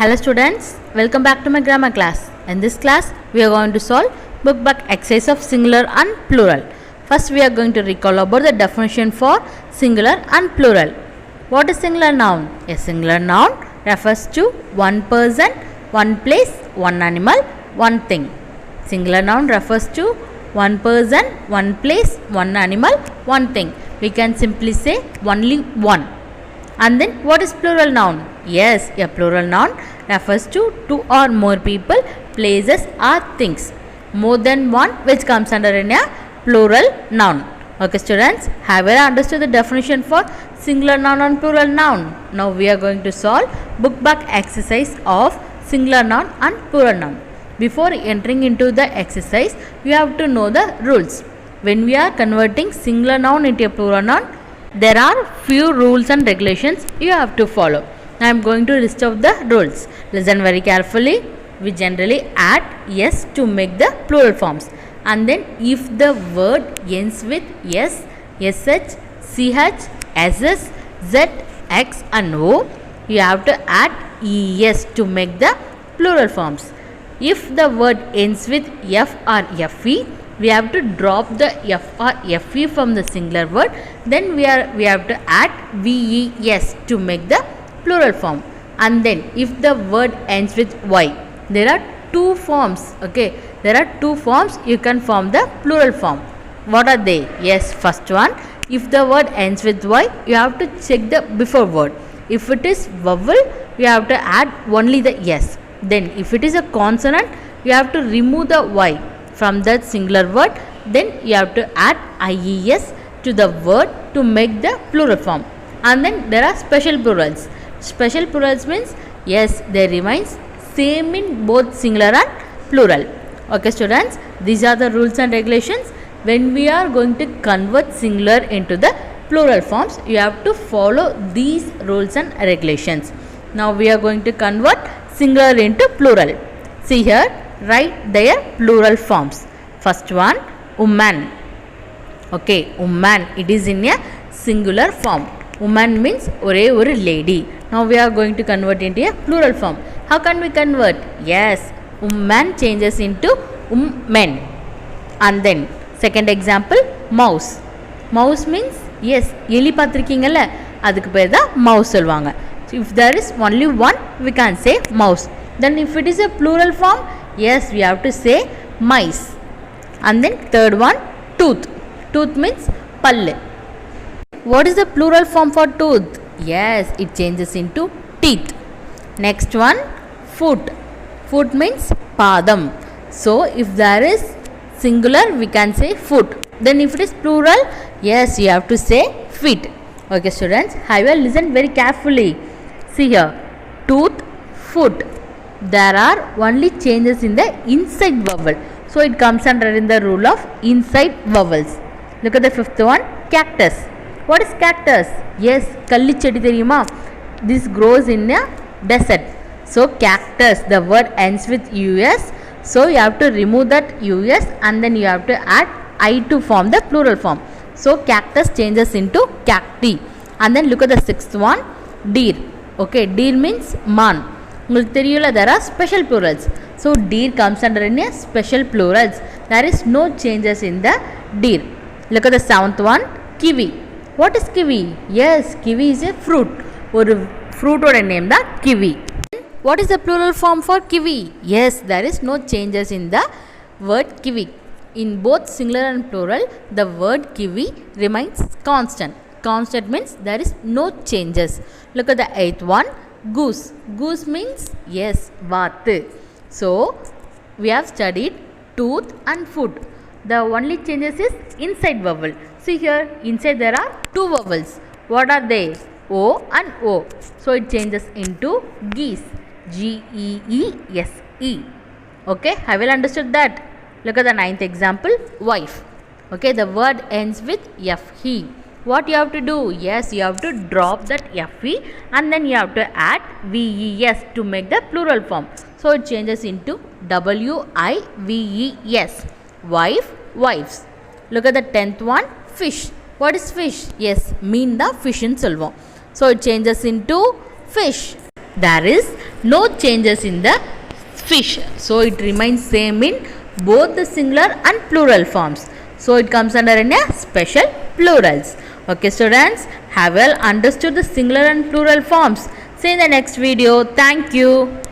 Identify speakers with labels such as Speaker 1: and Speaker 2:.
Speaker 1: Hello students, welcome back to my grammar class. In this class, we are going to solve book back exercise of singular and plural. First, we are going to recall about the definition for singular and plural. What is singular noun? A singular noun refers to one person, one place, one animal, one thing. Singular noun refers to one person, one place, one animal, one thing. We can simply say only one. And then what is plural noun? Yes, a plural noun refers to two or more people, places or things. More than one, which comes under in a plural noun. Okay students, have you understood the definition for singular noun and plural noun? Now we are going to solve book back exercise of singular noun and plural noun. Before entering into the exercise, you have to know the rules. When we are converting singular noun into a plural noun, there are few rules and regulations you have to follow. I am going to list out the rules. Listen very carefully. We generally add s to make the plural forms. And then if the word ends with s, sh, ch, ss, z, x and o, you have to add es to make the plural forms. If the word ends with f or fe, we have to drop the f or fe from the singular word. Then we have to add ves to make the plural form. And then if the word ends with y, there are two forms. Okay, there are two forms you can form the plural form. What are they? Yes, first one, if the word ends with y, you have to check the before word. If it is vowel, you have to add only the s. Then if it is a consonant, you have to remove the y from that singular word. Then you have to add ies to the word to make the plural form. And then there are special plurals. Special plurals means yes, they remains same in both singular and plural. Okay students, these are the rules and regulations. When we are going to convert singular into the plural forms, you have to follow these rules and regulations. Now we are going to convert singular into plural. See here, write their plural forms. First one, woman. Okay, woman, it is in a singular form. Woman means ore lady. Now we are going to convert into a plural form. How can we convert? Yes, woman changes into men. And then second example, mouse. Mouse means yes, எலி பார்த்திருக்கீங்கல்ல, அதுக்கு பேர் தான் mouse சொல்வாங்க. So if there is only one, we can say mouse. Then if it is a plural form, yes, we have to say mice. And then third one, tooth. Tooth means pallu. What is the plural form for tooth? Yes, it changes into teeth. Next one, foot. Foot means padam. So if there is singular, we can say foot. Then if it is plural, yes, you have to say feet. Okay students, have you listened very carefully? See here, tooth, foot. There are only changes in the inside vowel. So it comes under in the rule of inside vowels. Look at the fifth one, cactus. What is cactus? Yes, kalli chedi theriyuma. This grows in a desert. So cactus, the word ends with us. So you have to remove that us and then you have to add I to form the plural form. So cactus changes into cacti. And then look at the sixth one, deer. Okay, deer means man. உங்களுக்கு தெரியல, there are special plurals. So deer comes under in a special plurals. There is no changes in the deer. Look at the seventh one, kiwi. What is kiwi? Yes, kiwi is a fruit. ஒரு fruit ஓட name தான் kiwi. What is the plural form for kiwi? Yes, there is no changes in the word kiwi. In both singular and plural, the word kiwi remains constant. Constant means there is no changes. Look at the eighth one, goose. Goose means yes, vaathu. So we have studied tooth and foot. The only changes is inside vowel. See here, inside there are two vowels. What are they? O and O. So it changes into geese. Geese. Okay, have you understood that? Look at the ninth example, wife. Okay, the word ends with fe. What you have to do? Yes, you have to drop that fe and then you have to add ves to make the plural form. So it changes into wives. Wife, wives. Look at the 10th one, fish. What is fish? Yes, mean the fish in solvom. So it changes into fish. there is no changes in the fish. So it remains same in both the singular and plural forms. So it comes under in a special plurals. Okay students, have well understood the singular and plural forms. See you in the next video. Thank you.